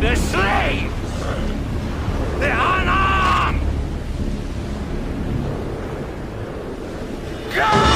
The slaves! The unarmed! Go!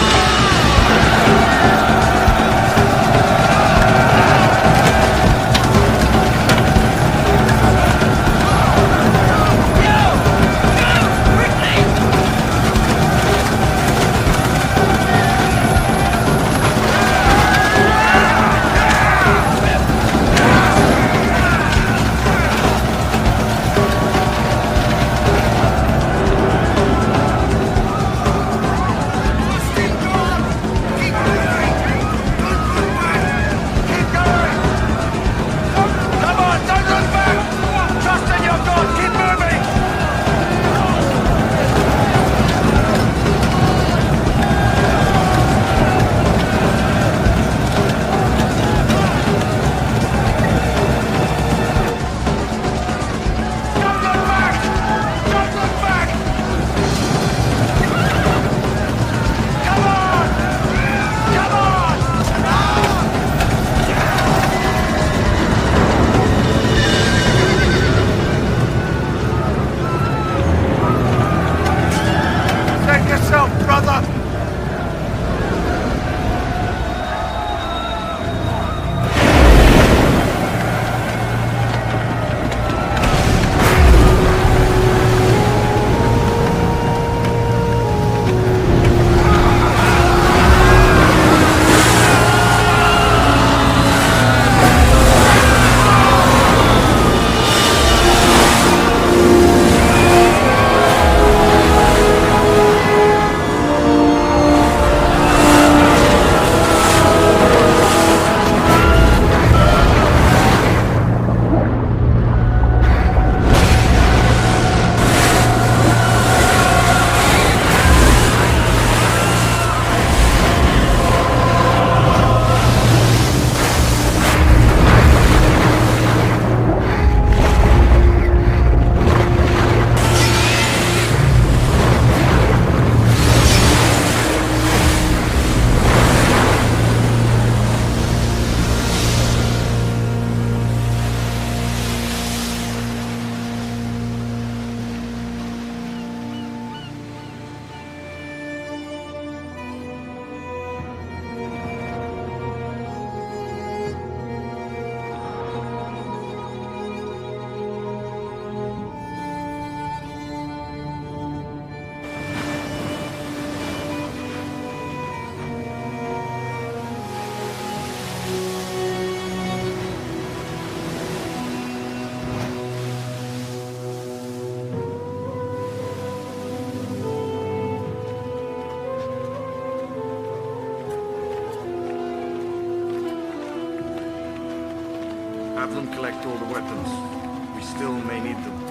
Have them collect all the weapons. We still may need them.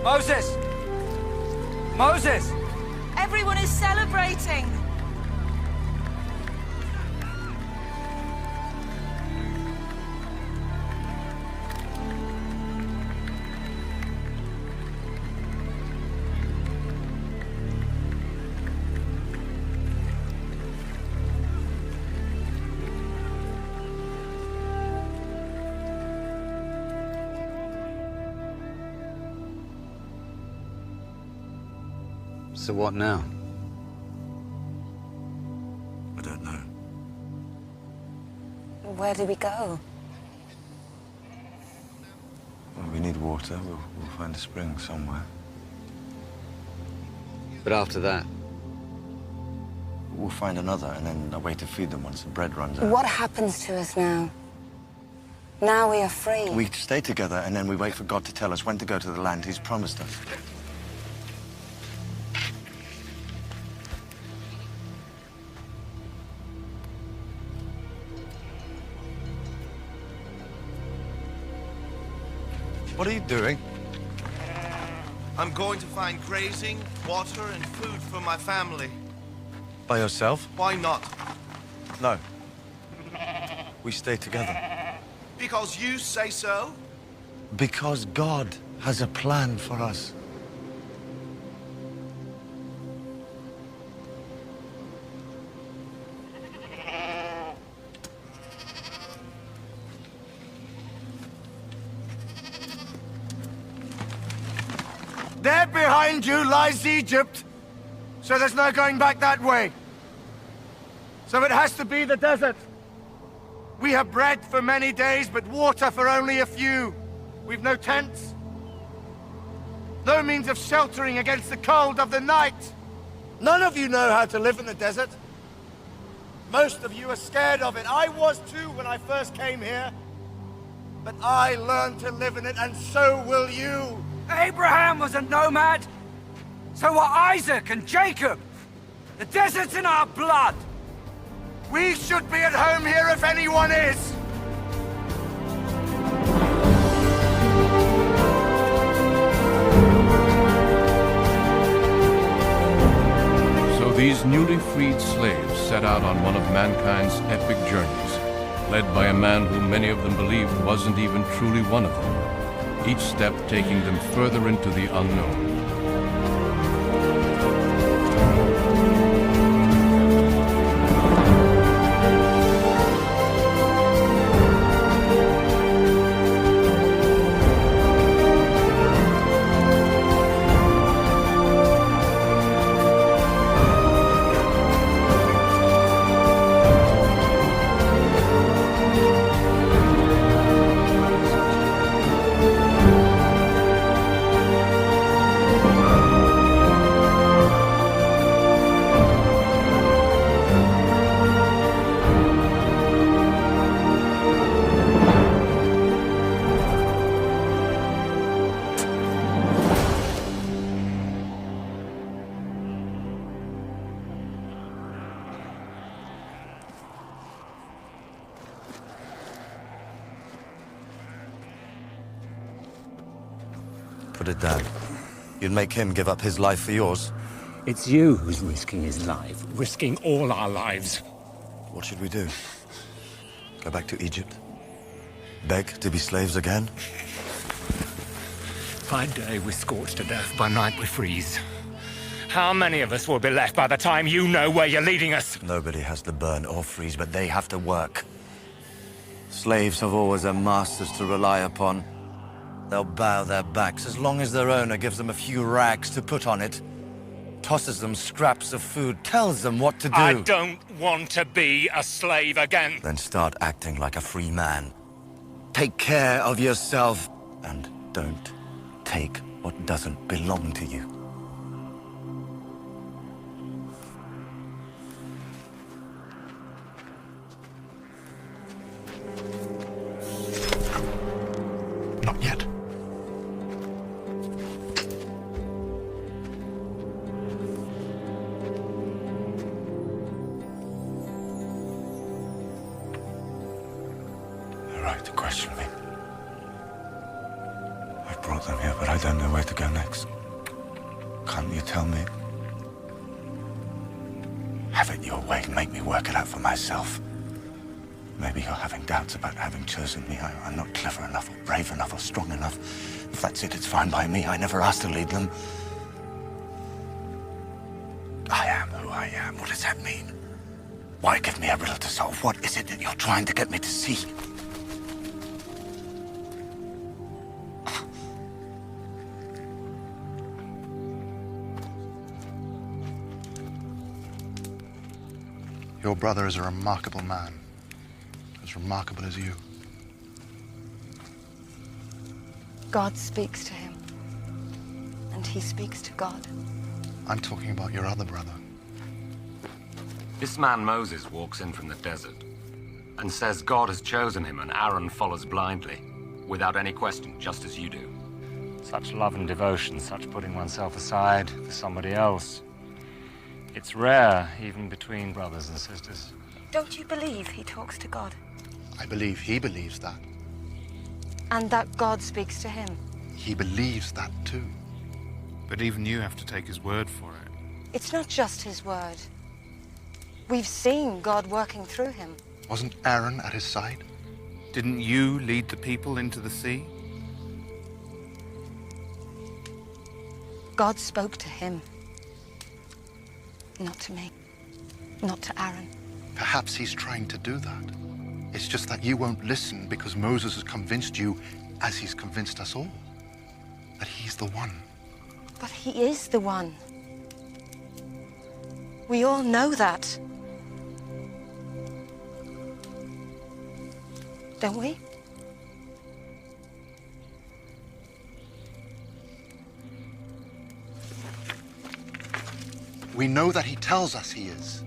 Moses! Moses! Everyone is celebrating! So what now? I don't know. Where do we go? Well, we need water. We'll find a spring somewhere. But after that? We'll find another, and then a way to feed them once the bread runs out. What happens to us now? Now we are free. We stay together, and then we wait for God to tell us when to go to the land He's promised us. What are you doing? I'm going to find grazing, water, and food for my family. By yourself? Why not? No. We stay together. Because you say so? Because God has a plan for us. There behind you lies Egypt. So there's no going back that way. So it has to be the desert. We have bread for many days, but water for only a few. We've no tents. No means of sheltering against the cold of the night. None of you know how to live in the desert. Most of you are scared of it. I was too when I first came here. But I learned to live in it, and so will you. Abraham was a nomad. So were Isaac and Jacob. The desert's in our blood. We should be at home here if anyone is. So these newly freed slaves set out on one of mankind's epic journeys, led by a man whom many of them believed wasn't even truly one of them, each step taking them further into the unknown. Put it down. You'd make him give up his life for yours. It's you who's risking his life, risking all our lives. What should we do? Go back to Egypt? Beg to be slaves again? By day we're scorched to death, by night we freeze. How many of us will be left by the time you know where you're leading us? Nobody has to burn or freeze, but they have to work. Slaves have always their masters to rely upon. They'll bow their backs as long as their owner gives them a few rags to put on it, tosses them scraps of food, tells them what to do. I don't want to be a slave again. Then start acting like a free man. Take care of yourself, and don't take what doesn't belong to you. Not yet. You're right to question me. I brought them here, but I don't know where to go next. Can't you tell me? Have it your way. Make me work it out for myself. Maybe you're having doubts about having chosen me. I'm not clever enough, or brave enough, or strong enough. If that's it, it's fine by me. I never asked to lead them. I am who I am. What does that mean? Why give me a riddle to solve? What is it that you're trying to get me to see? Your brother is a remarkable man. As remarkable as you. God speaks to him. And he speaks to God. I'm talking about your other brother. This man Moses walks in from the desert and says God has chosen him and Aaron follows blindly, without any question, just as you do. Such love and devotion, such putting oneself aside for somebody else. It's rare, even between brothers and sisters. Don't you believe he talks to God? I believe he believes that. And that God speaks to him? He believes that too. But even you have to take his word for it. It's not just his word. We've seen God working through him. Wasn't Aaron at his side? Didn't you lead the people into the sea? God spoke to him. Not to me. Not to Aaron. Perhaps he's trying to do that. It's just that you won't listen because Moses has convinced you, as he's convinced us all, that he's the one. But he is the one. We all know that. Don't we? We know that he tells us he is.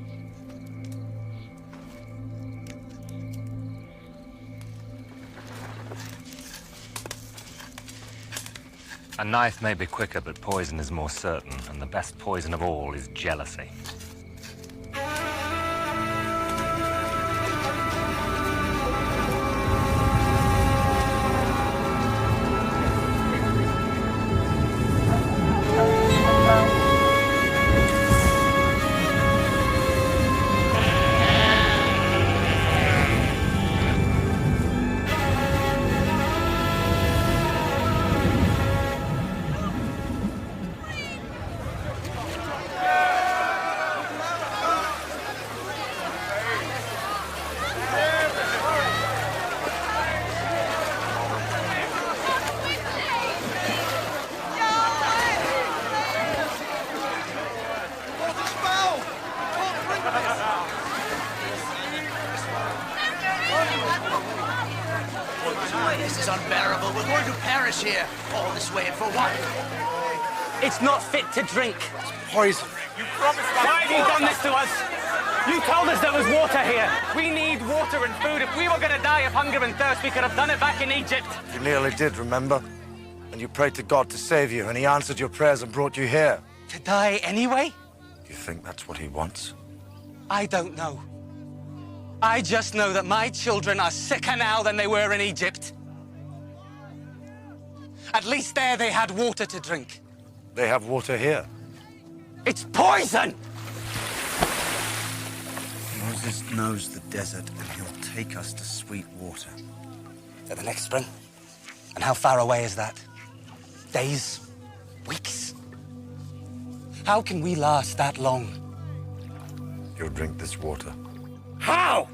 A knife may be quicker, but poison is more certain, and the best poison of all is jealousy. This is unbearable. We're going to perish here. All this way and for what? It's not fit to drink. Poison. You promised us. Why have you done this to us? You told us there was water here. We need water and food. If we were going to die of hunger and thirst, we could have done it back in Egypt. You nearly did, remember? And you prayed to God to save you, and he answered your prayers and brought you here. To die anyway? You think that's what he wants? I don't know. I just know that my children are sicker now than they were in Egypt. At least there they had water to drink. They have water here. It's poison! Moses knows the desert, and he'll take us to sweet water. At the next spring? And how far away is that? Days? Weeks? How can we last that long? You'll drink this water. How?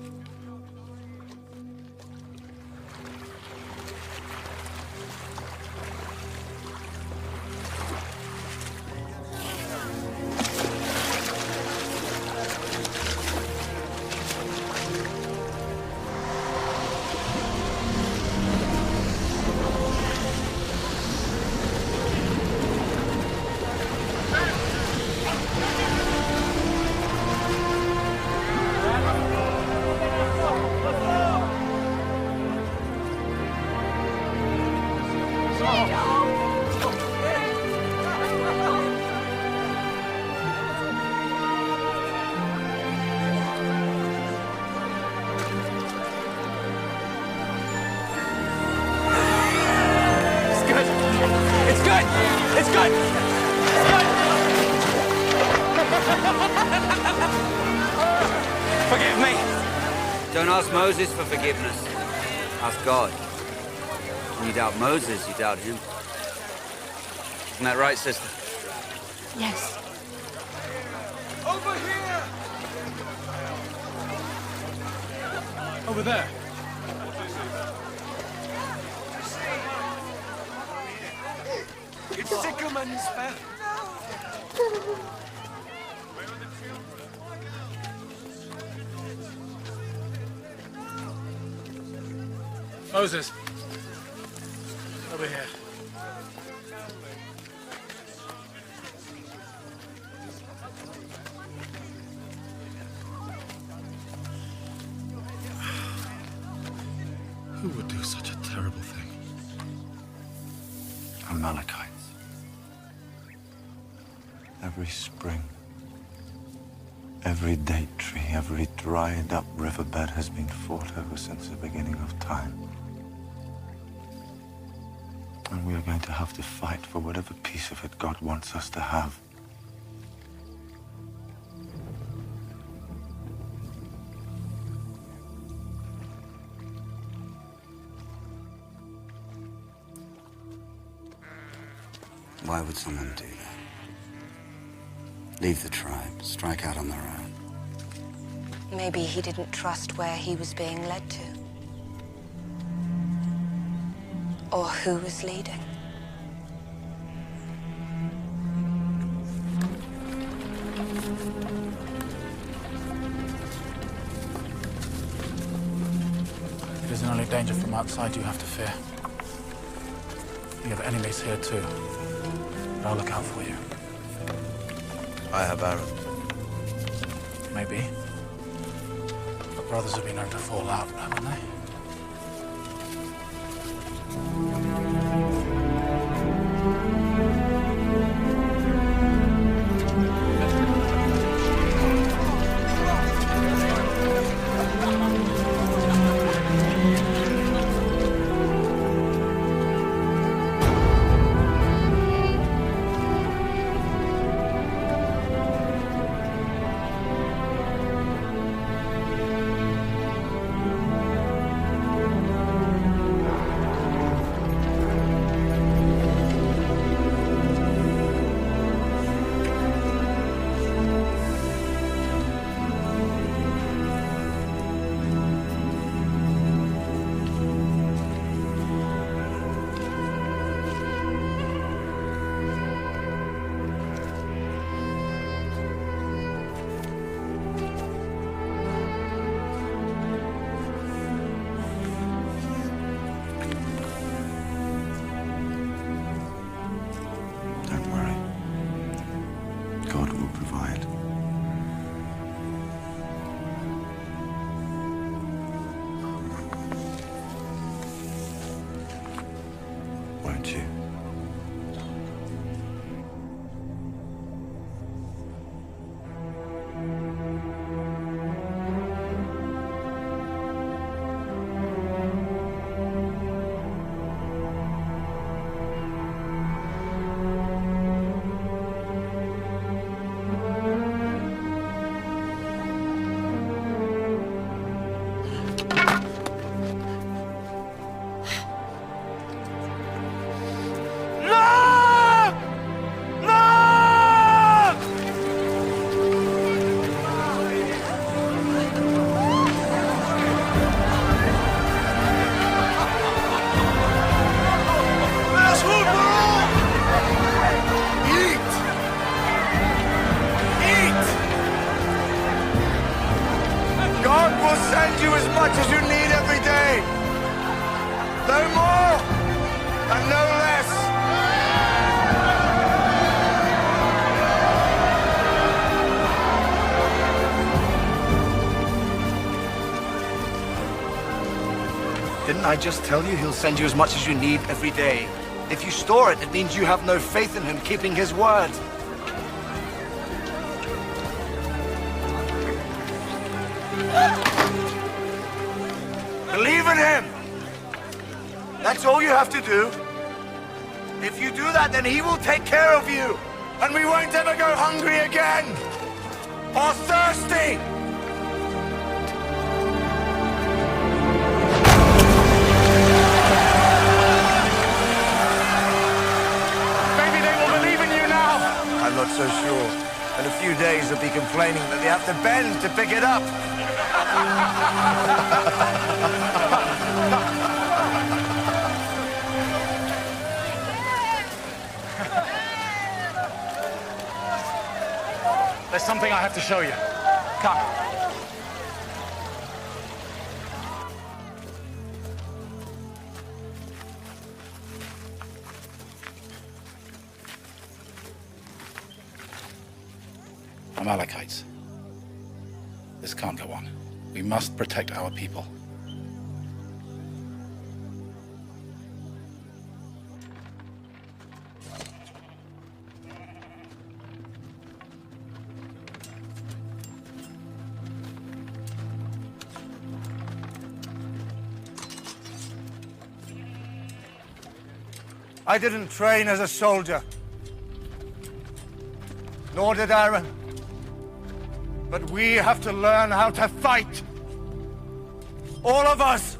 Forgive me. Don't ask Moses for forgiveness. Ask God. When you doubt Moses, you doubt him. Isn't that right, sister? Yes. Over here! Over there. It's Sycamores, Beth. Moses. Over here. Who would do such a terrible thing? Amalekites. Every spring, every date tree, every dried up riverbed has been fought over since the beginning of time. And we are going to have to fight for whatever piece of it God wants us to have. Why would someone do that? Leave the tribe, strike out on their own. Maybe he didn't trust where he was being led to. Or who was leading. It isn't only danger from outside you have to fear. You have enemies here too. But I'll look out for you. I have arrows. Maybe. But brothers have been known to fall out, haven't they? Didn't I just tell you he'll send you as much as you need every day? If you store it, it means you have no faith in him keeping his word. Believe in him! That's all you have to do. If you do that, then he will take care of you. And we won't ever go hungry again. Or thirsty. I'm not so sure. In a few days, they'll be complaining that they have to bend to pick it up. There's something I have to show you. Come. Amalekites. This can't go on. We must protect our people. I didn't train as a soldier. Nor did Aaron. But we have to learn how to fight. All of us.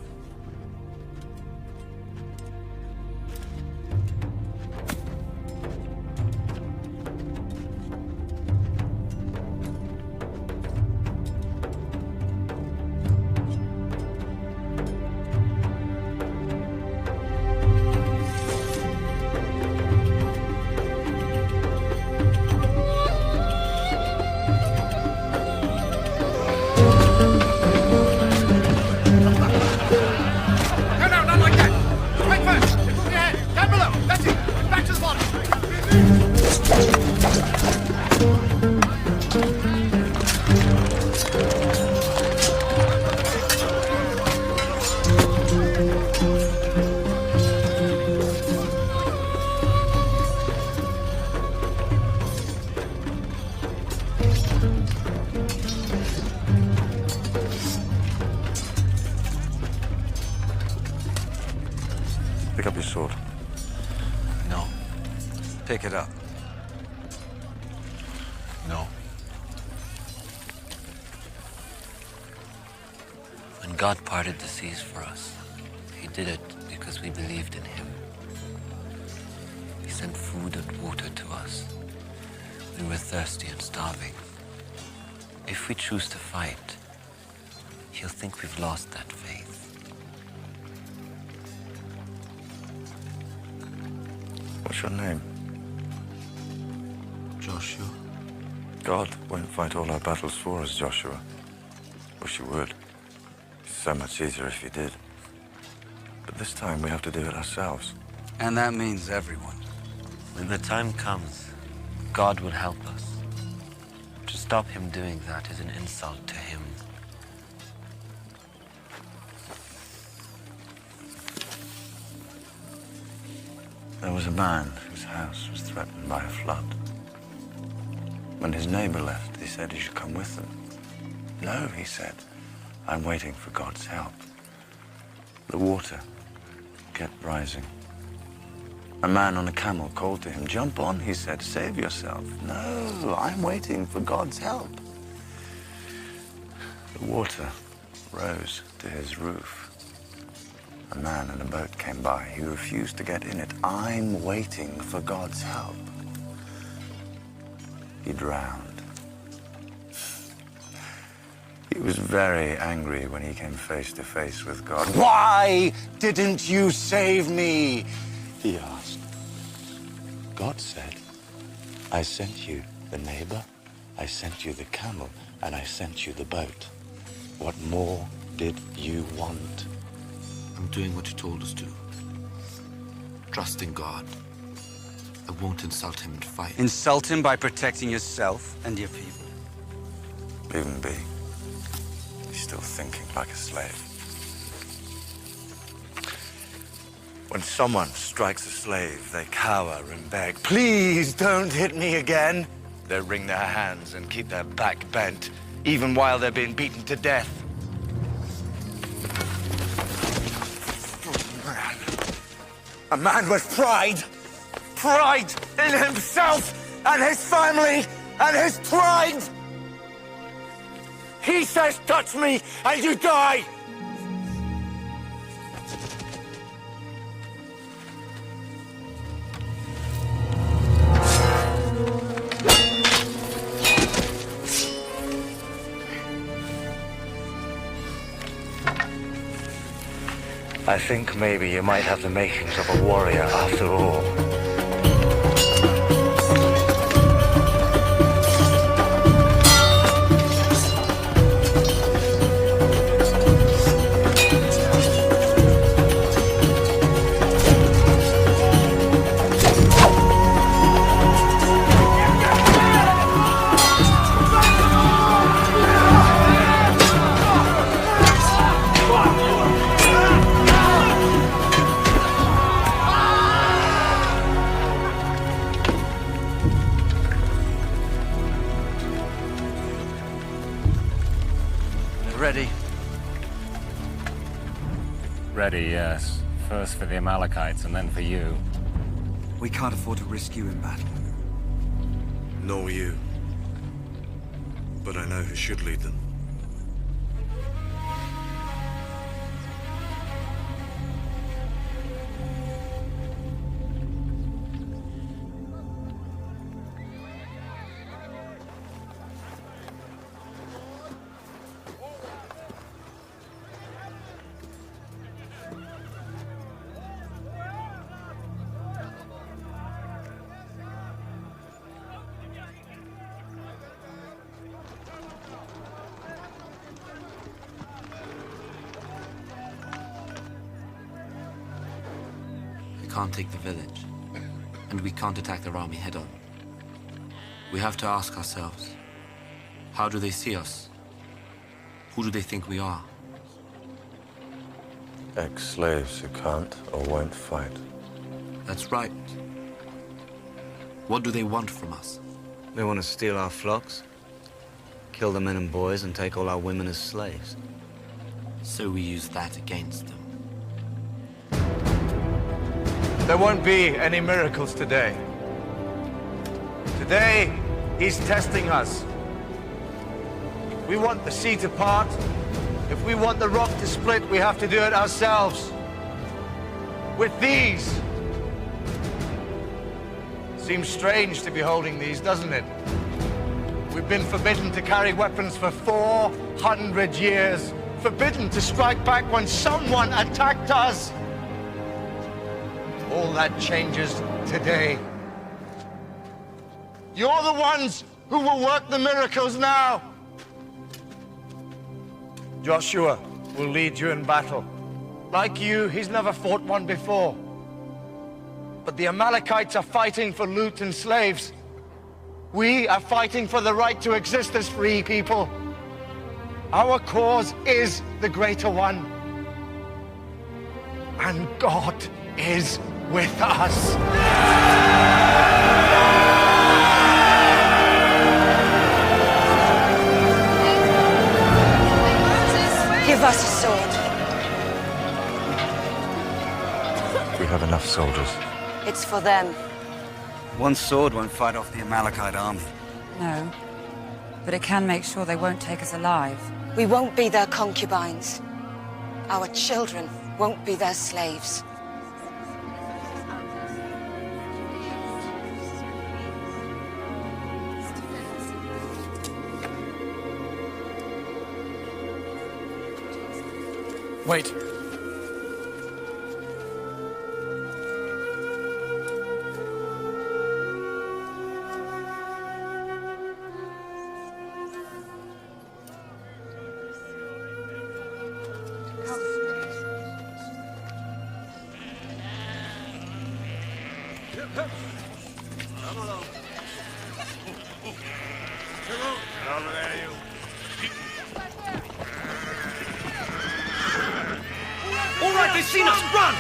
Pick up your sword. No. Pick it up. No. When God parted the seas for us, he did it because we believed in him. He sent food and water to us. We were thirsty and starving. If we choose to fight, he'll think we've lost that faith. What's your name? Joshua. God won't fight all our battles for us, Joshua. Wish he would. It's so much easier if he did. But this time we have to do it ourselves. And that means everyone. When the time comes, God will help us. To stop him doing that is an insult to him. There was a man whose house was threatened by a flood. When his neighbor left, he said he should come with them. No, he said, I'm waiting for God's help. The water kept rising. A man on a camel called to him. Jump on, he said, save yourself. No, I'm waiting for God's help. The water rose to his roof. A man in a boat came by. He refused to get in it. I'm waiting for God's help. He drowned. He was very angry when he came face to face with God. Why didn't you save me? He asked. God said, I sent you the neighbor, I sent you the camel, and I sent you the boat. What more did you want? I'm doing what you told us to. Trusting God. I won't insult him and fight. Insult him by protecting yourself and your people. Leave him be. He's still thinking like a slave. When someone strikes a slave, they cower and beg, please don't hit me again. They wring their hands and keep their back bent, even while they're being beaten to death. A man with pride. Pride in himself and his family and his tribe. He says, touch me and you die. I think maybe you might have the makings of a warrior after all. Ready, yes. First for the Amalekites and then for you. We can't afford to risk you in battle. Nor you. But I know who should lead them. We can't take the village, and we can't attack their army head-on. We have to ask ourselves, how do they see us? Who do they think we are? Ex-slaves who can't or won't fight. That's right. What do they want from us? They want to steal our flocks, kill the men and boys, and take all our women as slaves. So we use that against them. There won't be any miracles today. Today, he's testing us. If we want the sea to part, if we want the rock to split, we have to do it ourselves. With these. Seems strange to be holding these, doesn't it? We've been forbidden to carry weapons for 400 years. Forbidden to strike back when someone attacked us. All that changes today. You're the ones who will work the miracles now. Joshua will lead you in battle. Like you, he's never fought one before. But the Amalekites are fighting for loot and slaves. We are fighting for the right to exist as free people. Our cause is the greater one. And God is with us. Give us a sword. We have enough soldiers. It's for them. One sword won't fight off the Amalekite army. No, but it can make sure they won't take us alive. We won't be their concubines. Our children won't be their slaves. Wait. Come along. Come on. Get over there, you. All right, they've seen us! Run!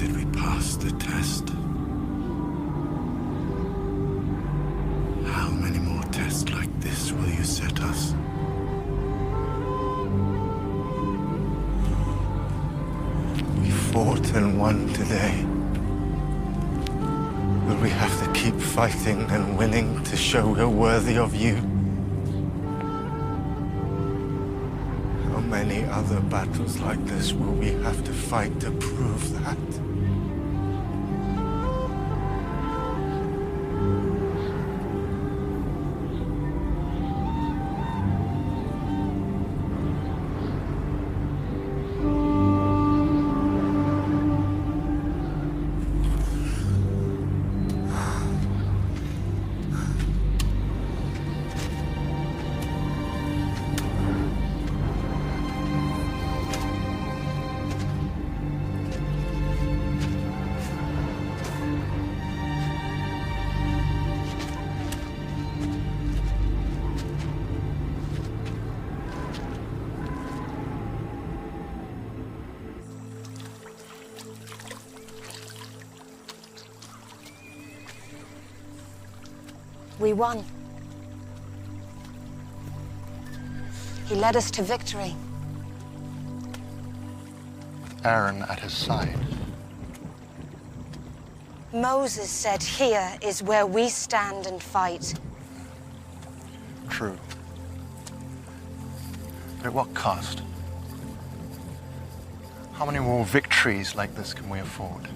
did we pass the test? How many more tests like this will you set us? We fought and won today. Will we have to keep fighting and winning to show we're worthy of you? How many other battles like this will we have to fight to prove that? We won. He led us to victory. With Aaron at his side. Moses said, "Here is where we stand and fight." True. But at what cost? How many more victories like this can we afford?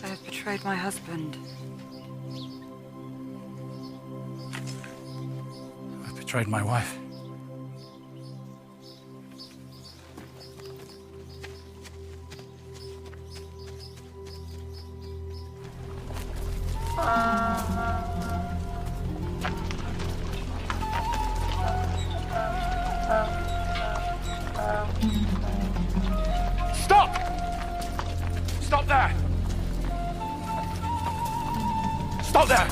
I have betrayed my husband. I've betrayed my wife. Stop! Stop there! Stop there!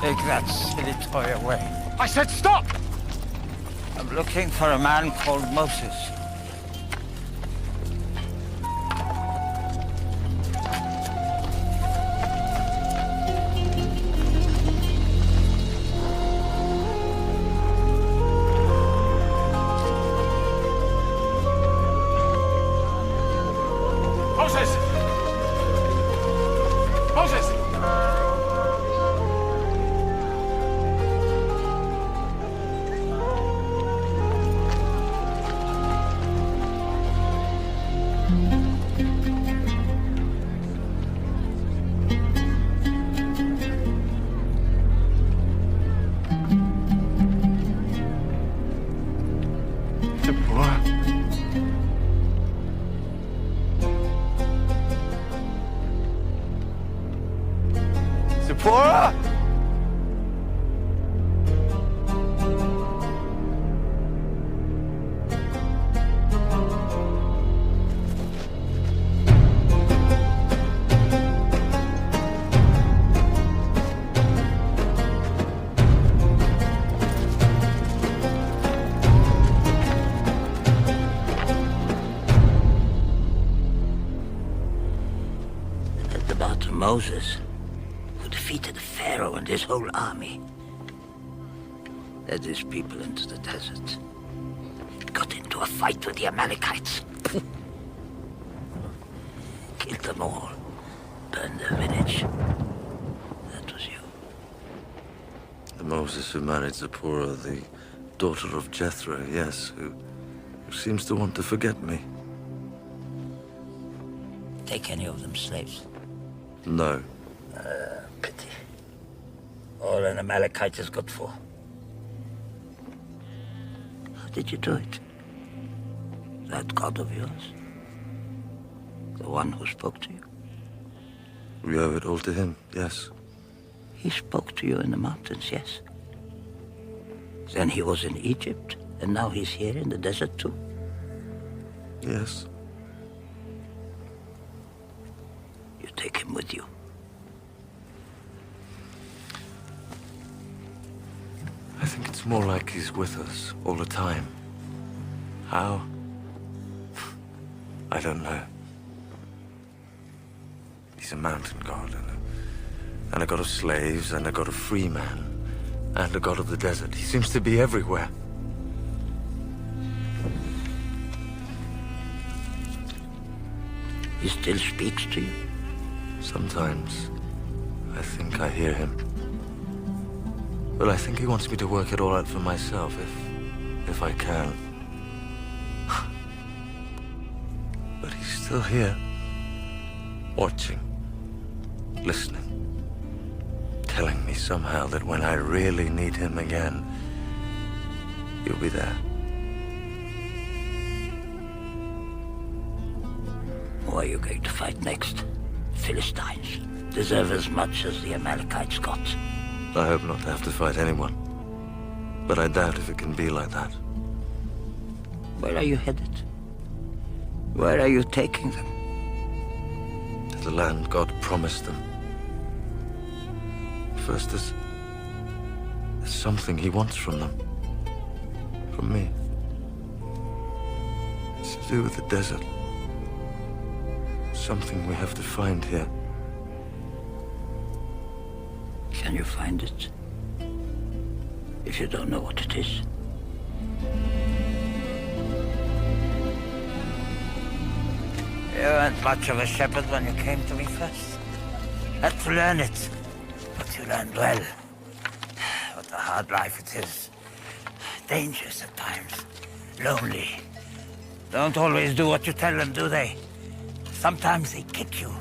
Take that silly toy away. I said stop! I'm looking for a man called Moses. Moses! Moses! Zipporah! about Moses, who defeated Pharaoh and his whole army. Led his people into the desert. Got into a fight with the Amalekites. Killed them all. Burned their village. That was you. The Moses who married Zipporah, the daughter of Jethro, yes, who seems to want to forget me. Take any of them slaves? No. Pity. All an Amalekite is good for. How did you do it? That God of yours? The one who spoke to you? We owe it all to him, yes. He spoke to you in the mountains, yes? Then he was in Egypt, and now he's here in the desert too? Yes. You take him with you. I think it's more like he's with us all the time. How? I don't know. He's a mountain god, and a god of slaves, and a god of free man, and a god of the desert. He seems to be everywhere. He still speaks to you? Sometimes I think I hear him. But I think he wants me to work it all out for myself, if I can. But he's still here, watching, listening, telling me somehow that when I really need him again, he'll be there. Who are you going to fight next? Philistines deserve as much as the Amalekites got. I hope not to have to fight anyone. But I doubt if it can be like that. Where are you headed? Where are you taking them? To the land God promised them. First, there's something he wants from them. From me. It's to do with the desert. Something we have to find here. Can you find it? If you don't know what it is. You weren't much of a shepherd when you came to me first. Had to learn it. But you learned well. What a hard life it is. Dangerous at times. Lonely. Don't always do what you tell them, do they? Sometimes they kick you.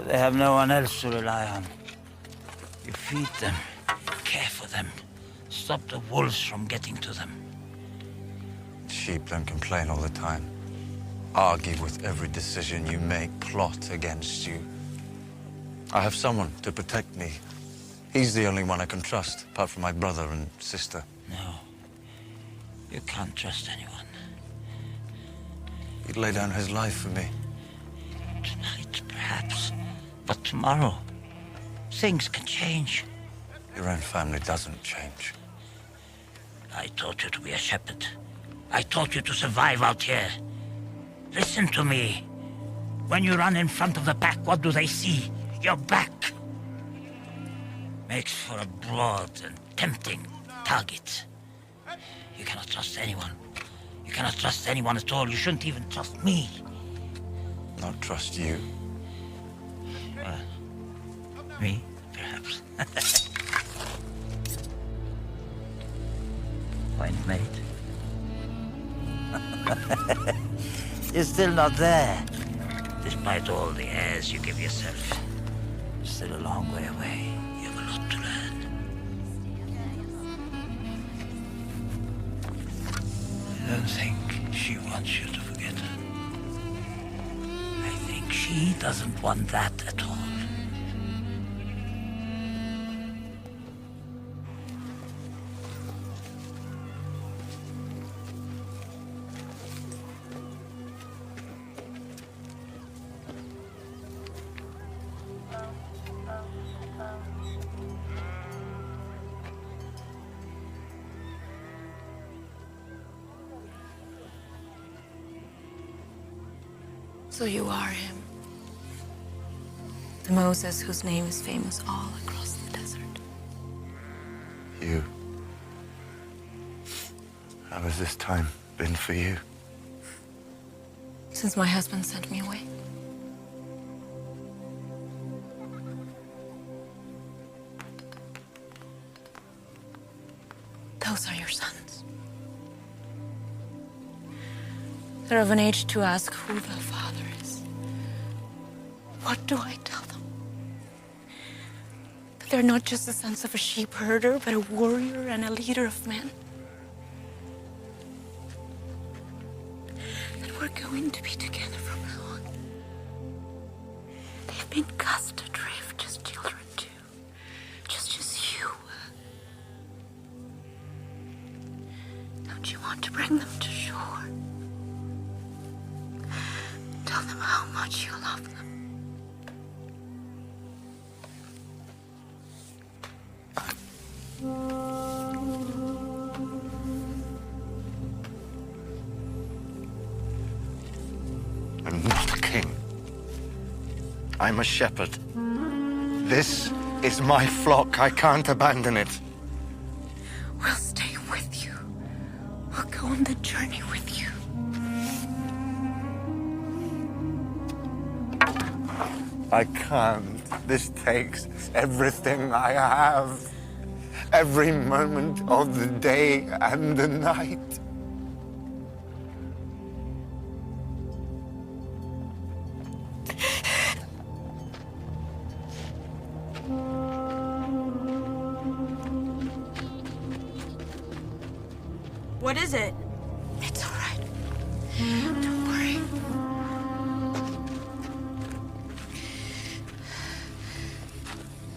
They have no one else to rely on. You feed them, care for them, stop the wolves from getting to them. Sheep don't complain all the time. Argue with every decision you make, plot against you. I have someone to protect me. He's the only one I can trust, apart from my brother and sister. No, you can't trust anyone. He'd lay down his life for me. Tonight, perhaps. But tomorrow, things can change. Your own family doesn't change. I taught you to be a shepherd. I taught you to survive out here. Listen to me. When you run in front of the pack, what do they see? Your back. Makes for a broad and tempting target. You cannot trust anyone. You cannot trust anyone at all. You shouldn't even trust me. Not trust you. Well, me, perhaps. Point made. You're still not there. Despite all the airs you give yourself. Still a long way away. You have a lot to learn. I don't think she wants you to forget her. I think she doesn't want that at all. So you are him. The Moses whose name is famous all across the desert. You. How has this time been for you? Since my husband sent me away. Those are your sons. They're of an age to ask who the father is. What do I tell them? That they're not just the sons of a sheep herder, but a warrior and a leader of men. That we're going to be together from now on. They've been cast adrift as children too, just as you were. Don't you want to bring them to shore? Tell them how much you love them. I'm not a king. I'm a shepherd. This is my flock. I can't abandon it. We'll stay with you. We'll go on the journey with you. I can't. This takes everything I have. Every moment of the day and the night. What is it? It's all right. Don't worry.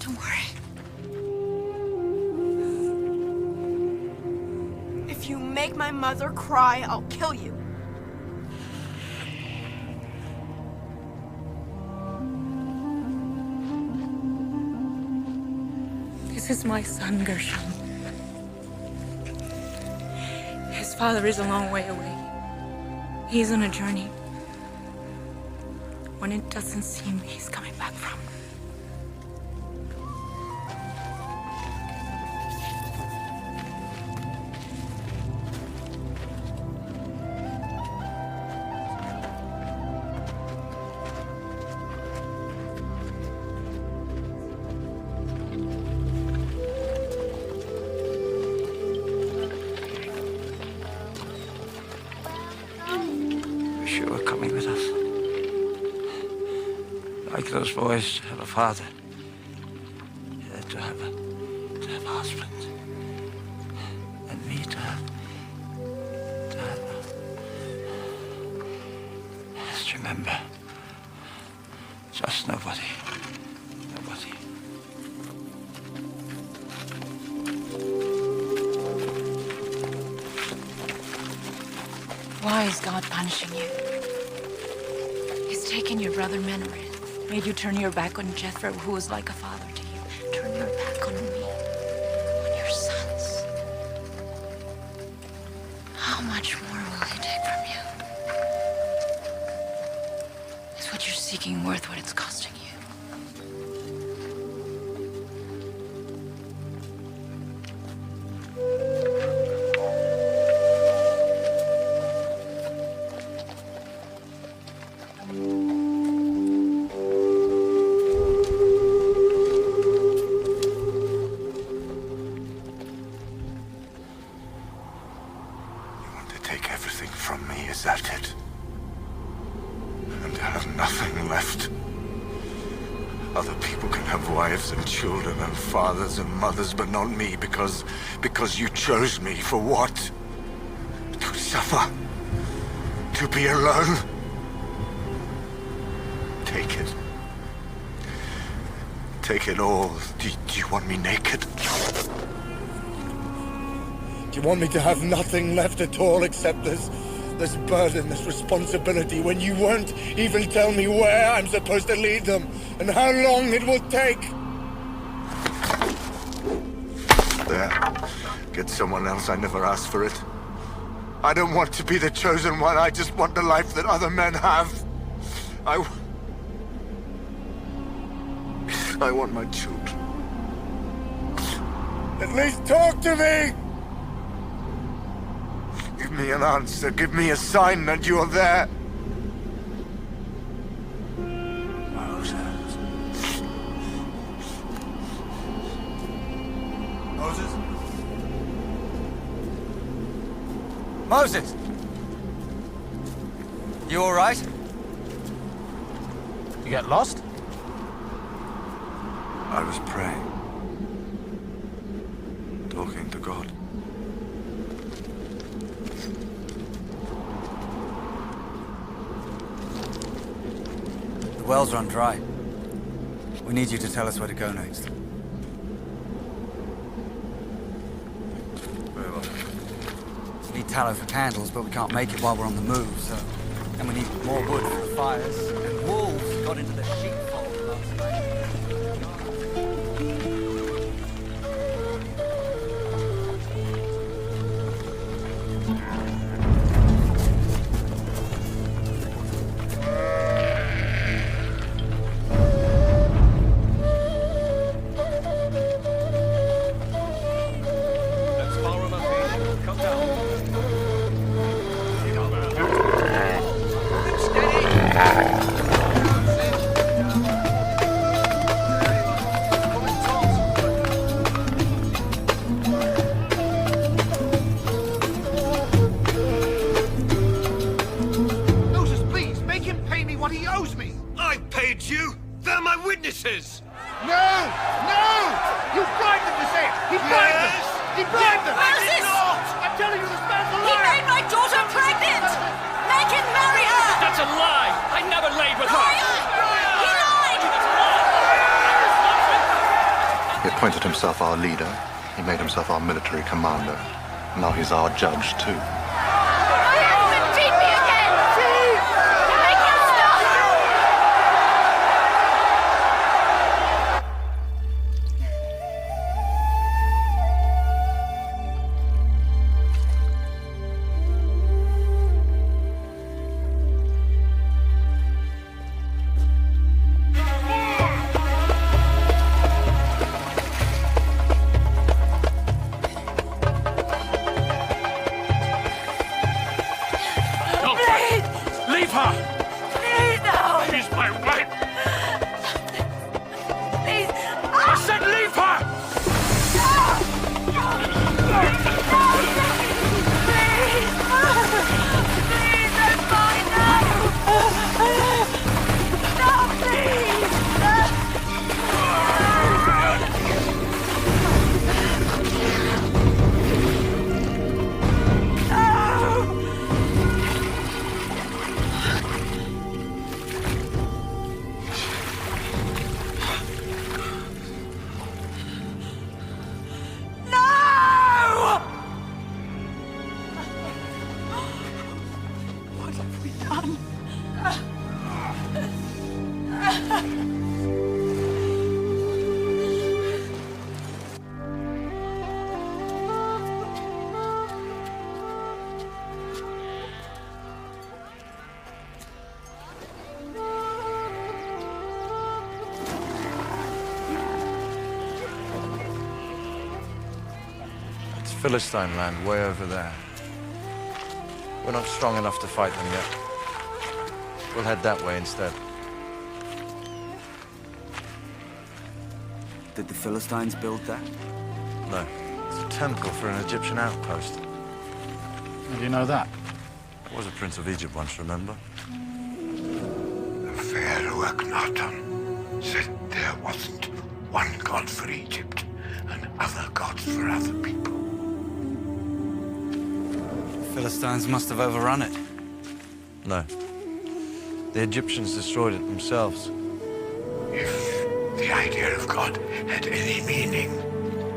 Don't worry. If you make my mother cry, I'll kill you. This is my son, Gershom. His father is a long way away. He's on a journey. When it doesn't seem he's coming back from. Wish you were coming with us. Like those boys to have a father. Yeah, to have a husband. And me to have Just remember. Just nobody. Nobody. Why is God punishing you? He's taken your brother Menore, made you turn your back on Jethro, who was like a father to you. Turn your back on me, on your sons. How much more will he take from you? Is what you're seeking worth what it's costing you? Take everything from me, is that it? And I have nothing left. Other people can have wives and children and fathers and mothers, but not me, because you chose me for what? To suffer? To be alone? Take it. Take it all. Do you want me naked? Do you want me to have nothing left at all except this burden, this responsibility, when you won't even tell me where I'm supposed to lead them and how long it will take? There. Get someone else. I never asked for it. I don't want to be the chosen one. I just want the life that other men have. I want my children. At least talk to me! Give me an answer. Give me a sign that you're there. Moses? Moses! You all right? You get lost? I was praying. Talking to God. The wells run dry. We need you to tell us where to go next. We need tallow for candles, but we can't make it while we're on the move, so... And we need more wood for the fires. And wolves got into the sheepfold last night. witnesses! No! No! You bribed them to say it! He bribed them! He bribed them! Moses! I'm telling you, this man's a He liar! made my daughter pregnant! Make him marry her! That's a lie! I never laid with her! He lied! He appointed himself our leader. He made himself our military commander. Now he's our judge, too. My husband beat me again! Make him stop! Leave her! Please, no! She's my wife! Please! I said leave her! Please, I'm fine now! No, please! No! What have we done? It's Philistine land way over there. We're not strong enough to fight them yet. We'll head that way instead. Did the Philistines build that? No. It's a temple for an Egyptian outpost. How do you know that? I was a prince of Egypt once, remember? The Pharaoh Akhenaten said there wasn't one god for Egypt and other gods for other people. Philistines must have overrun it. No. The Egyptians destroyed it themselves. If the idea of God had any meaning,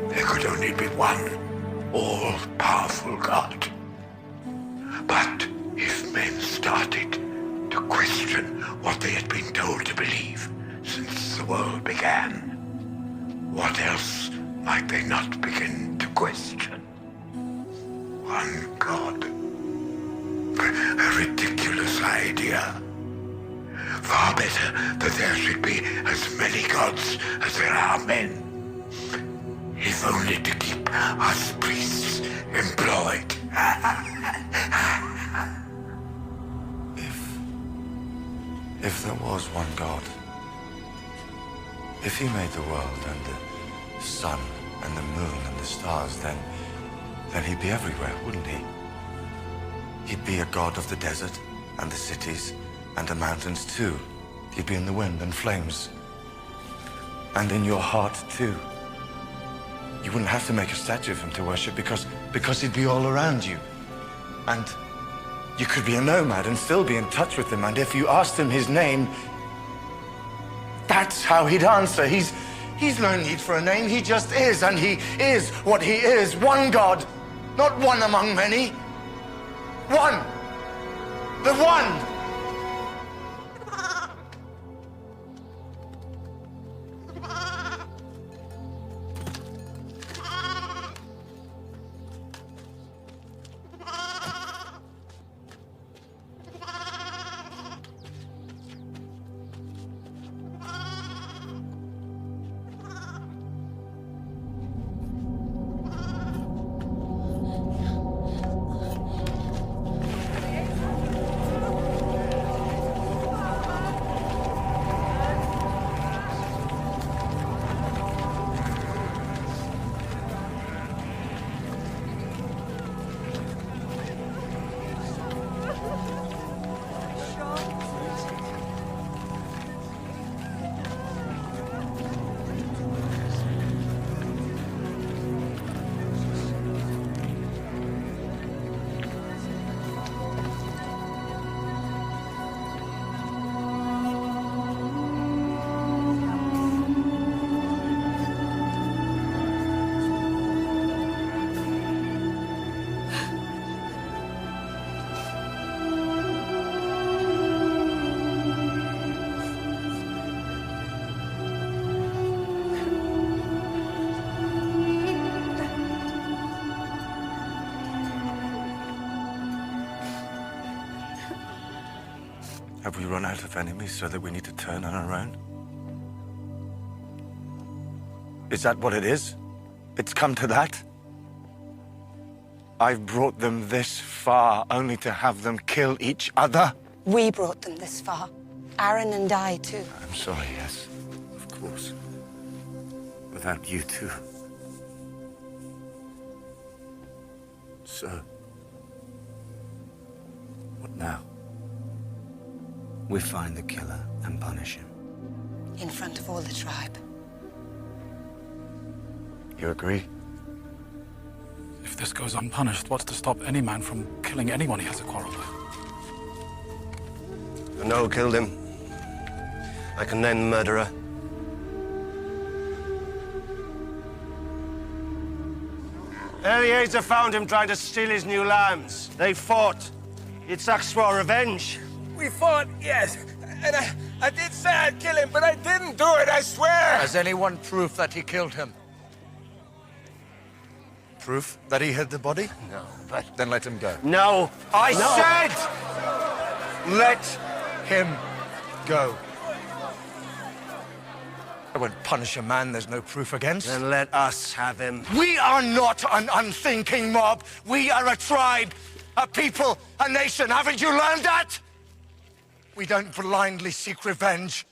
there could only be one all-powerful God. But if men started to question what they had been told to believe since the world began, what else might they not begin to question? One God. A ridiculous idea. Far better that there should be as many gods as there are men. If only to keep us priests employed. If there was one God, if he made the world and the sun and the moon and the stars, then he'd be everywhere, wouldn't he? He'd be a god of the desert and the cities and the mountains too. He'd be in the wind and flames. And in your heart too. You wouldn't have to make a statue of him to worship because he'd be all around you. And you could be a nomad and still be in touch with him. And if you asked him his name, that's how he'd answer. He's no need for a name. He just is. And he is what he is. One God, not one among many. One. The one. Have we run out of enemies so that we need to turn on our own? Is that what it is? It's come to that? I've brought them this far only to have them kill each other? We brought them this far. Aaron and I, too. I'm sorry, yes. Of course. Without you, too. So... what now? We find the killer and punish him. In front of all the tribe. You agree? If this goes unpunished, what's to stop any man from killing anyone he has a quarrel with? I know who killed him. I can name the murderer. Eliezer found him trying to steal his new lambs. They fought. Yitzhak swore revenge. We fought, yes. And I did say I'd kill him, but I didn't do it, I swear! Has anyone proof that he killed him? Proof that he hid the body? No, but... Then let him go. No! I said! Let him go. I won't punish a man there's no proof against. Then let us have him. We are not an unthinking mob. We are a tribe, a people, a nation. Haven't you learned that? We don't blindly seek revenge.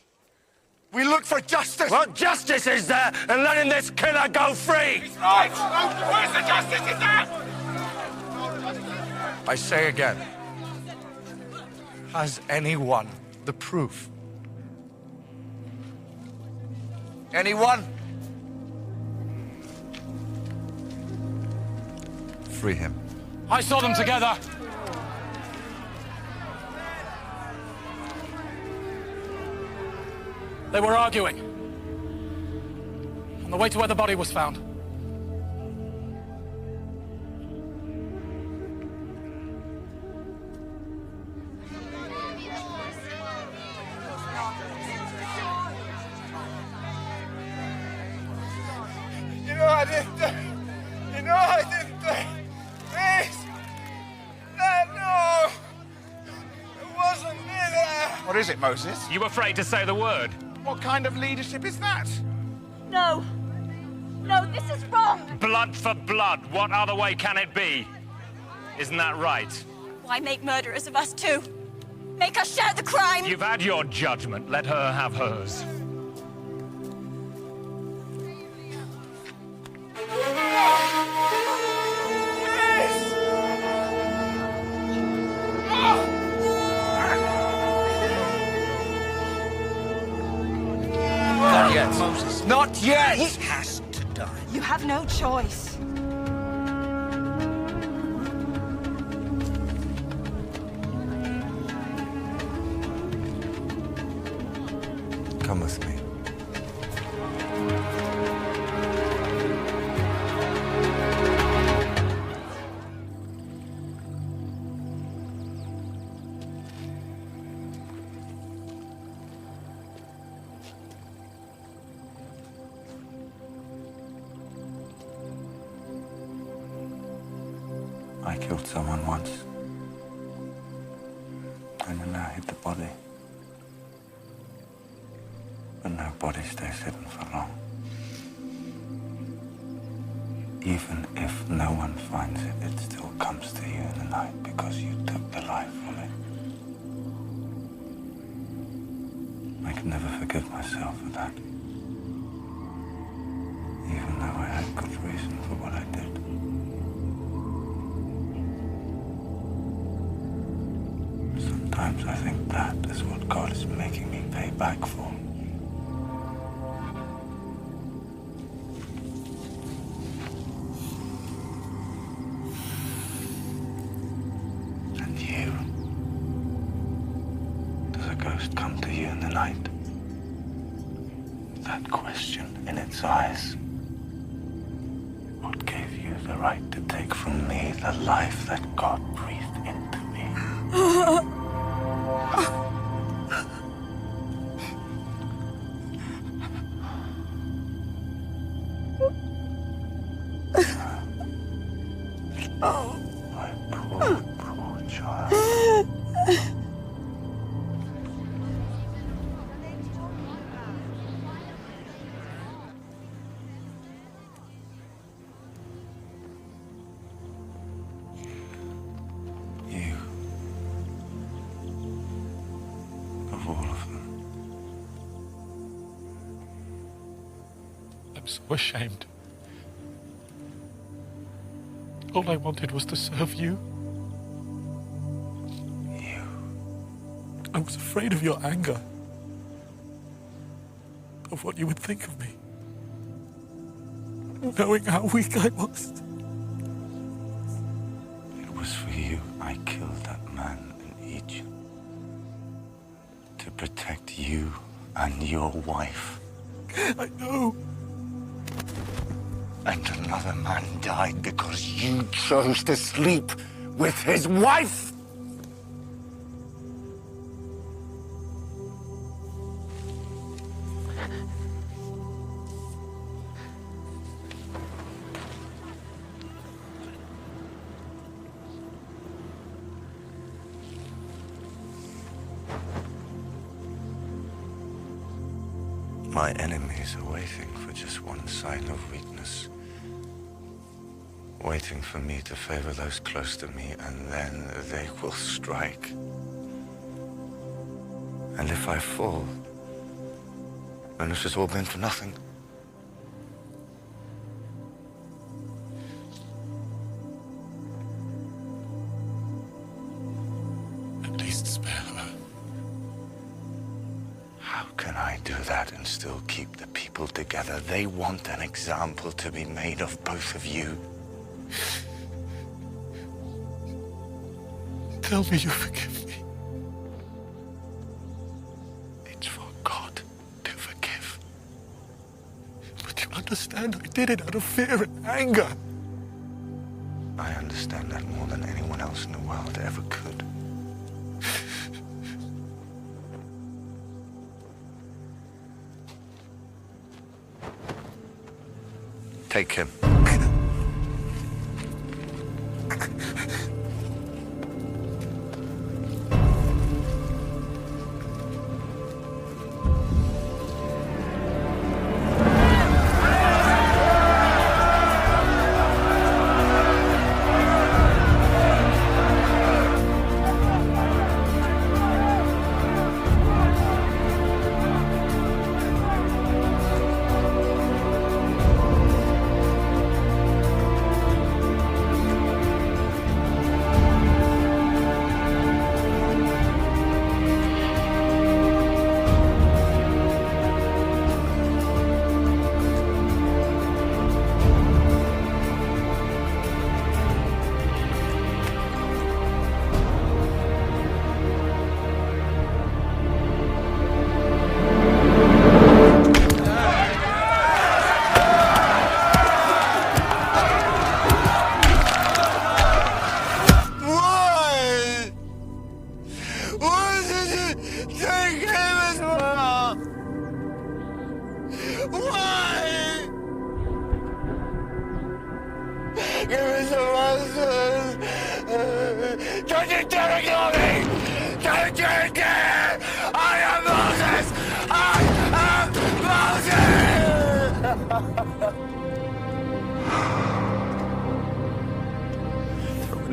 We look for justice. What justice is there in letting this killer go free? He's right! Where's the justice in that? I say again, has anyone the proof? Anyone? Free him. I saw them together. They were arguing. On the way to where the body was found. You know I didn't do it. You know I didn't do it. Please. No. It wasn't me that... What is is it, Moses? You afraid to say the word? What kind of leadership is that? No. No, this is wrong. Blood for blood. What other way can it be? Isn't that right? Why make murderers of us too? Make us share the crime. You've had your judgment. Let her have hers. Not yet, Moses. Not yet! He has to die. You have no choice. Come with me. I killed someone once. And then I hid the body. But no body stays hidden for long. Even if no one finds it, it still comes to you in the night because you took the life from it. I can never forgive myself for that. Even though I had good reason for what I did. Sometimes I think that is what God is making me pay back for. And you? Does a ghost come to you in the night? That question in its eyes. What gave you the right to take from me the life that God breathed into me? My poor child. You, of all of them. I'm so ashamed. All I wanted was to serve you. You. I was afraid of your anger. Of what you would think of me. Knowing how weak I was. It was for you I killed that man in Egypt. To protect you and your wife. I know. And another man died because you chose to sleep with his wife! My enemies are waiting for just one sign of weakness. Waiting for me to favor those close to me, and then they will strike. And if I fall, then this has all been for nothing. At least spare her. How can I do that and still keep the people together? They want an example to be made of both of you. Tell me you forgive me. It's for God to forgive. But you understand I did it out of fear and anger. I understand that more than anyone else in the world ever could. Take him.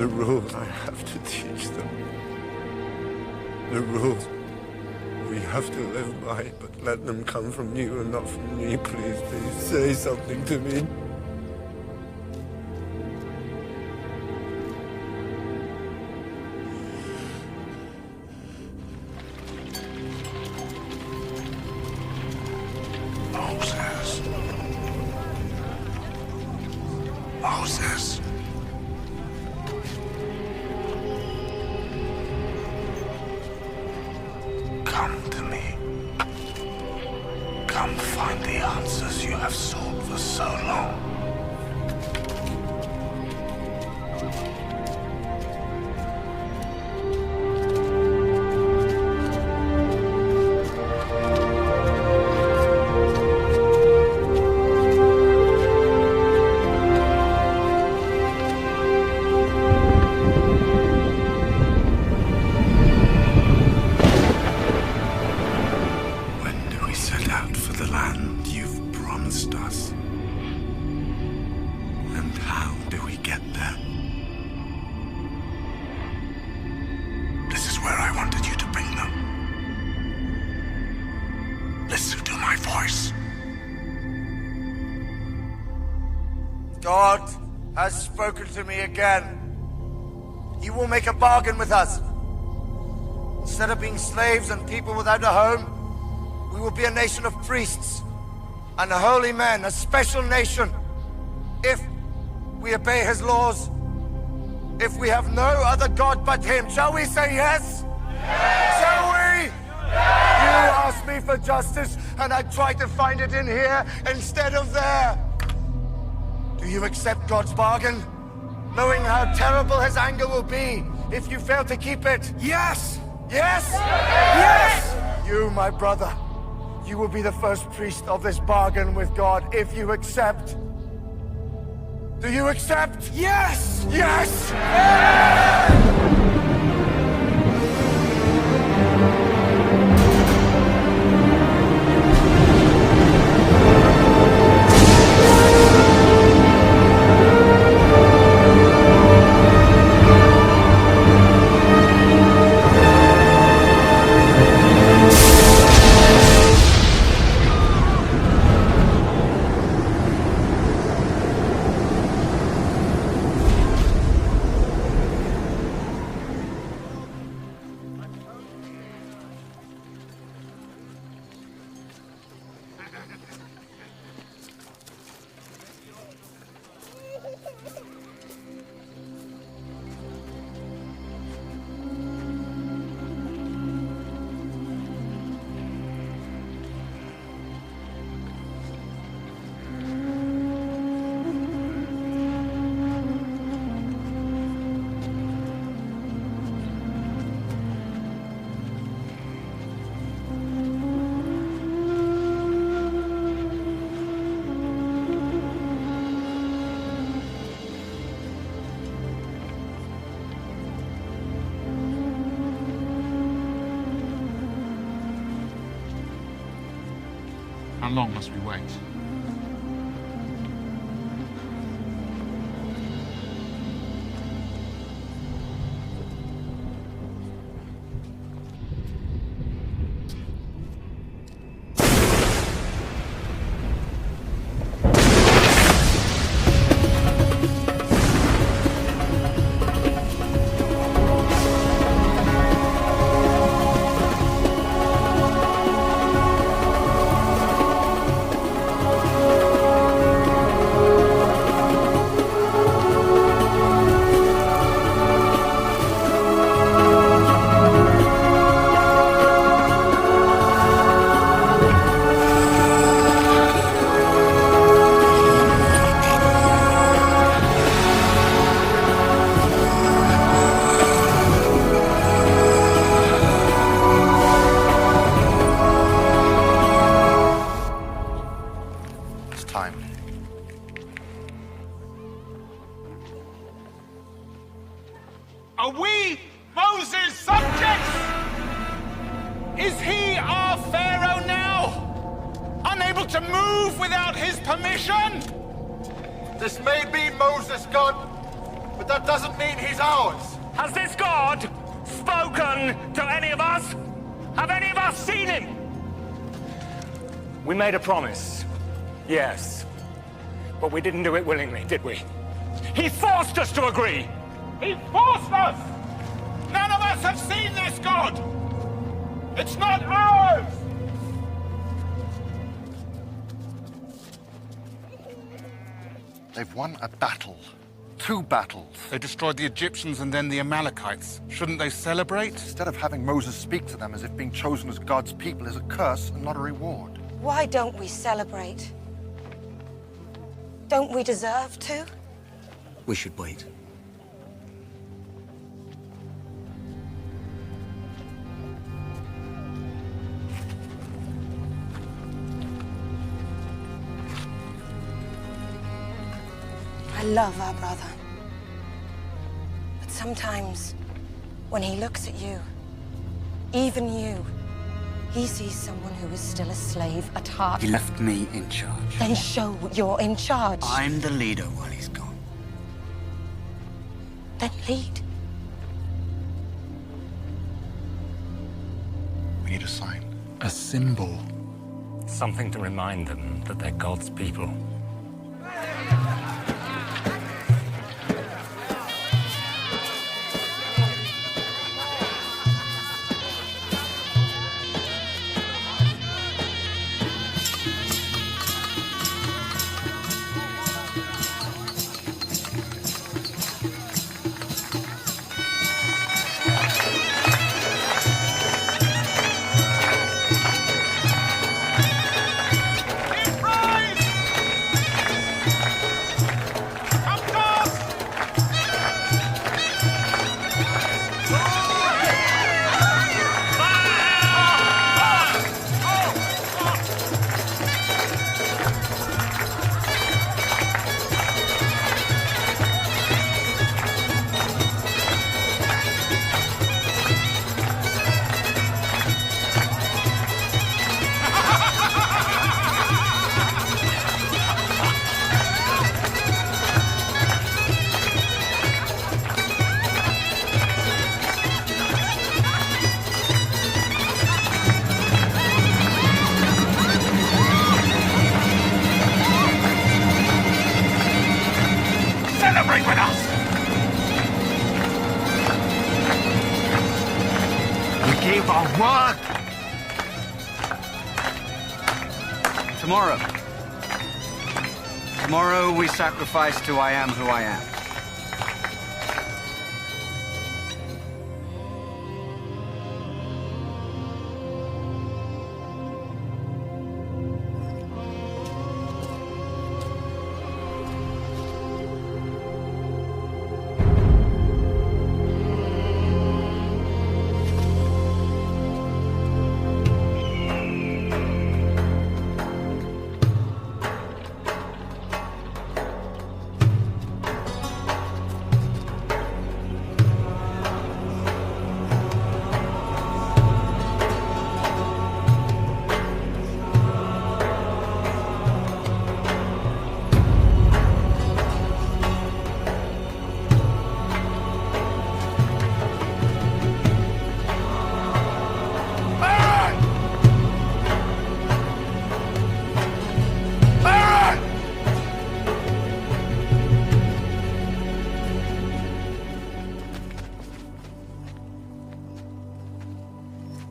The rules I have to teach them. The rules we have to live by, but let them come from you and not from me. Please, please say something to me. Moses. Moses. Come to me. Come find the answers you have sought for so long. God has spoken to me again. He will make a bargain with us. Instead of being slaves and people without a home, we will be a nation of priests and a holy men, a special nation. If we obey his laws, if we have no other God but him, shall we say yes? Yes! Shall we? Yes! You asked me for justice, and I tried to find it in here instead of there. Do you accept God's bargain, knowing how terrible his anger will be if you fail to keep it? Yes! Yes! Yes! You, my brother, you will be the first priest of this bargain with God if you accept. Do you accept? Yes! Yes! Yes! How long must we wait? Are we Moses' subjects? Is he our pharaoh now? Unable to move without his permission? This may be Moses' God, But that doesn't mean he's ours. Has this God spoken to any of us? Have any of us seen him? We made a promise, yes. But we didn't do it willingly, did we? He forced us to agree. He forced us! None of us have seen this God! It's not ours! They've won a battle. 2 battles. They destroyed the Egyptians and then the Amalekites. Shouldn't they celebrate? Instead of having Moses speak to them as if being chosen as God's people is a curse and not a reward. Why don't we celebrate? Don't we deserve to? We should wait. I love our brother. But sometimes, when he looks at you, even you, he sees someone who is still a slave at heart. He left me in charge. Then show you're in charge. I'm the leader while he's gone. Then lead. We need a sign. A symbol. Something to remind them that they're God's people. Celebrate with us! We gave our word! Tomorrow. Tomorrow we sacrifice to I am who I am.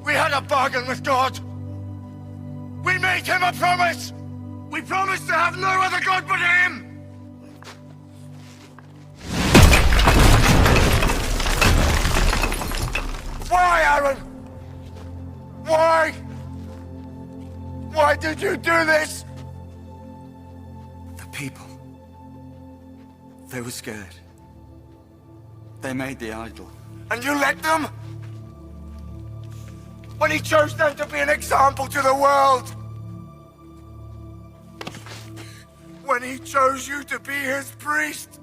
We had a bargain with God. We made him a promise. We promised to have no other God but him. Why, Aaron? Why? Why did you do this? The people. They were scared. They made the idol. And you let them? When he chose them to be an example to the world? When he chose you to be his priest?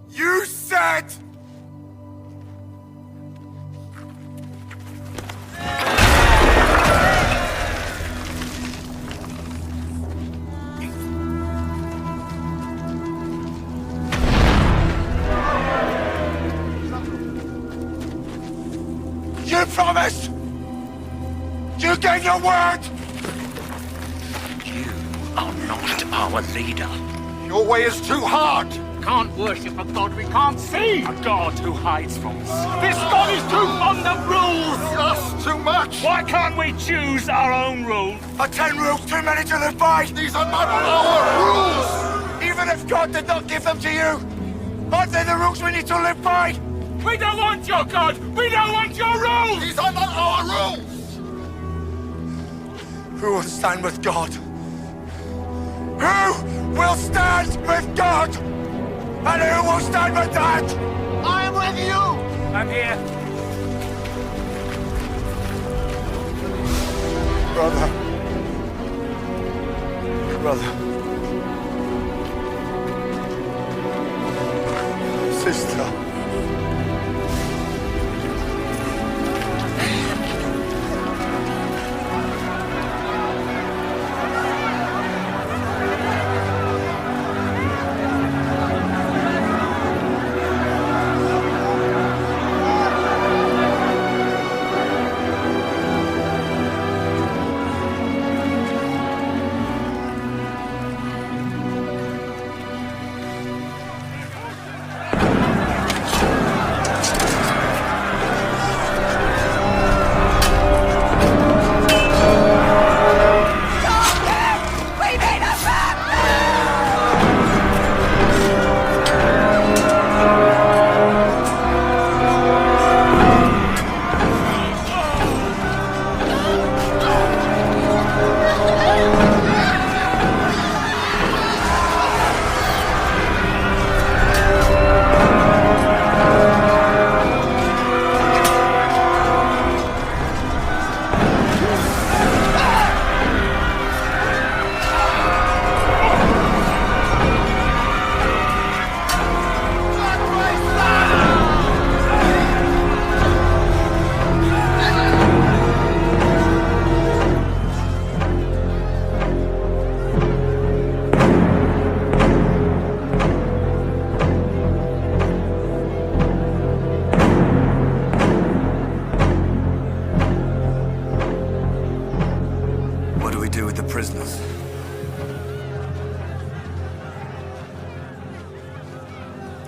You said... in your word! You are not our leader. Your way is too hard! Can't worship a god we can't see! A god who hides from us. This god is too fond of rules! Us too much! Why can't we choose our own rules? Are 10 rules too many to live by? These are not our rules! Even if God did not give them to you, aren't they the rules we need to live by? We don't want your god! We don't want your rules! These are not our rules! Who will stand with God? Who will stand with God? And who will stand with that? I am with you! I'm here. Brother. Brother. Sister.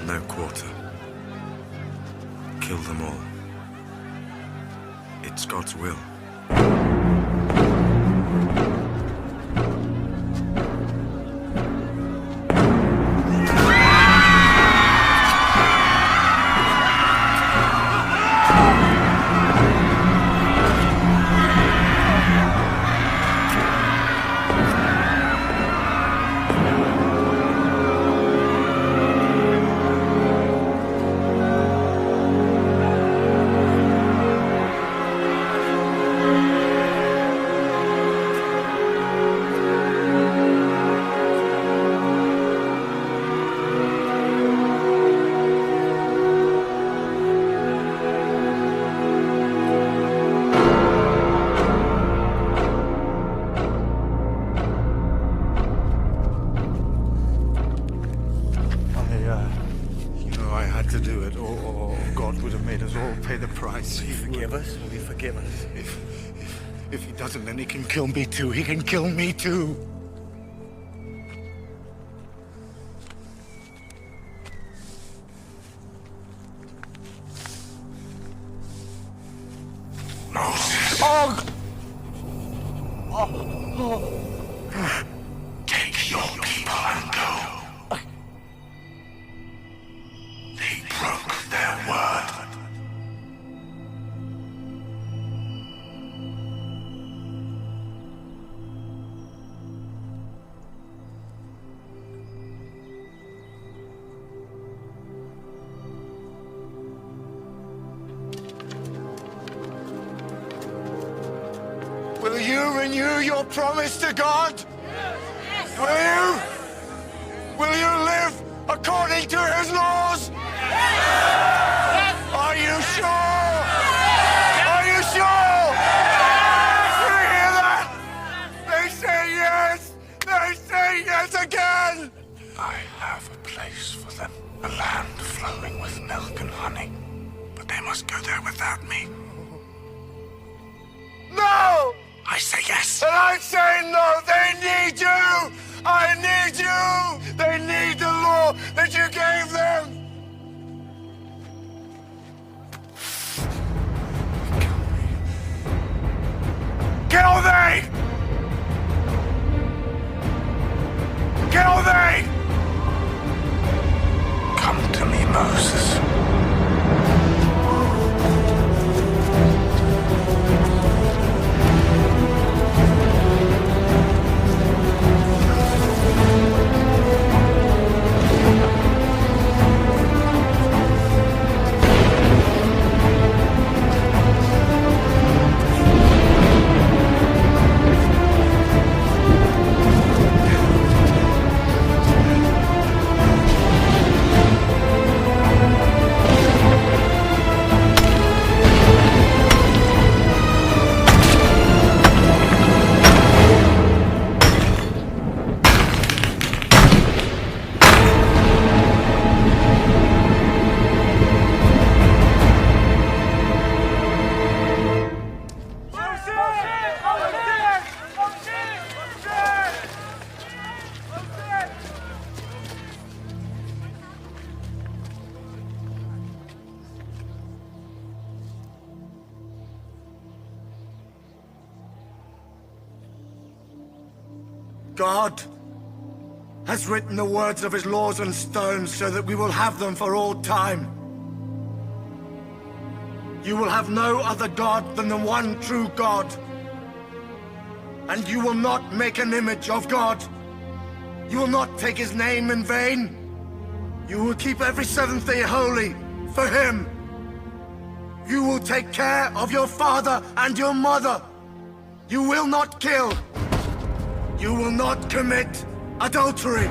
No quarter. Kill them all. It's God's will. To do it, or God would have made us all pay the price. Will you forgive us? Will you forgive us? If he doesn't, then he can kill me too. He can kill me too. Moses. Oh! Take your people and go. They broke their word. Will you renew your promise to God? Yes. Will you? Will you live according to his laws? Yes. Are you sure? Yes. Are you sure? Yes. Do you hear that? They say yes! They say yes again! I have a place for them, a land flowing with milk and honey. But they must go there without me. No! I said us! And I say no! They need you! I need you! They need the law that you gave them! Kill thee! Kill thee! Come to me, Moses. God has written the words of his laws on stones so that we will have them for all time. You will have no other God than the one true God. And you will not make an image of God. You will not take his name in vain. You will keep every seventh day holy for him. You will take care of your father and your mother. You will not kill. You will not commit adultery.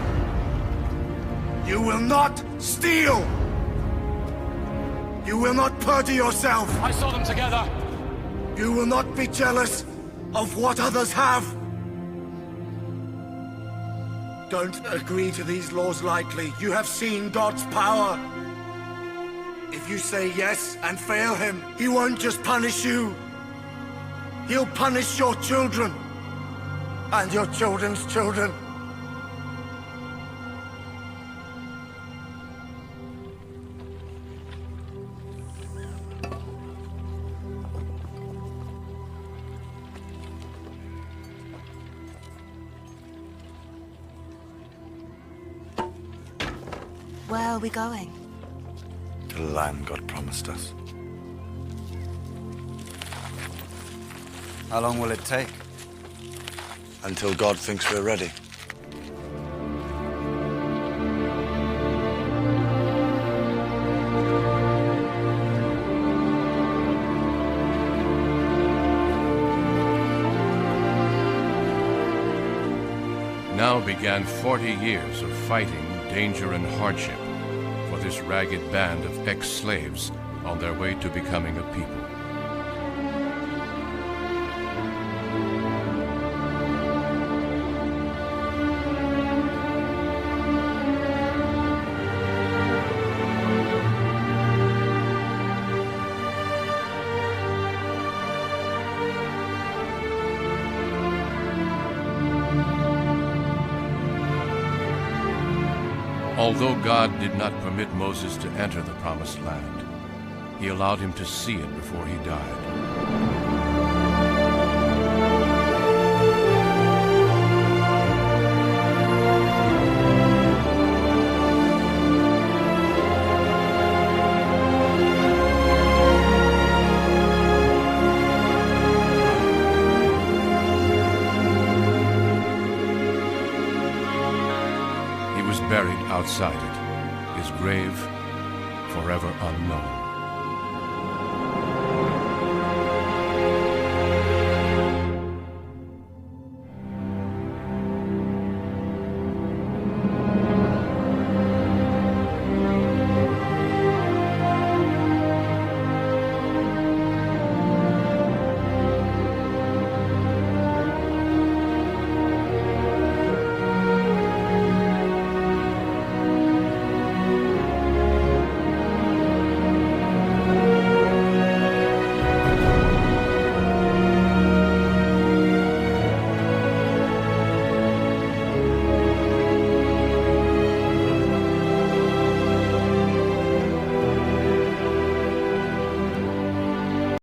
You will not steal. You will not perjure yourself. I saw them together. You will not be jealous of what others have. Don't agree to these laws lightly. You have seen God's power. If you say yes and fail him, he won't just punish you. He'll punish your children. And your children's children. Where are we going? To the land God promised us. How long will it take? Until God thinks we're ready. Now began 40 years of fighting, danger, and hardship for this ragged band of ex-slaves on their way to becoming a people. Although God did not permit Moses to enter the Promised Land, he allowed him to see it before he died. He was buried outside it, his grave forever unknown.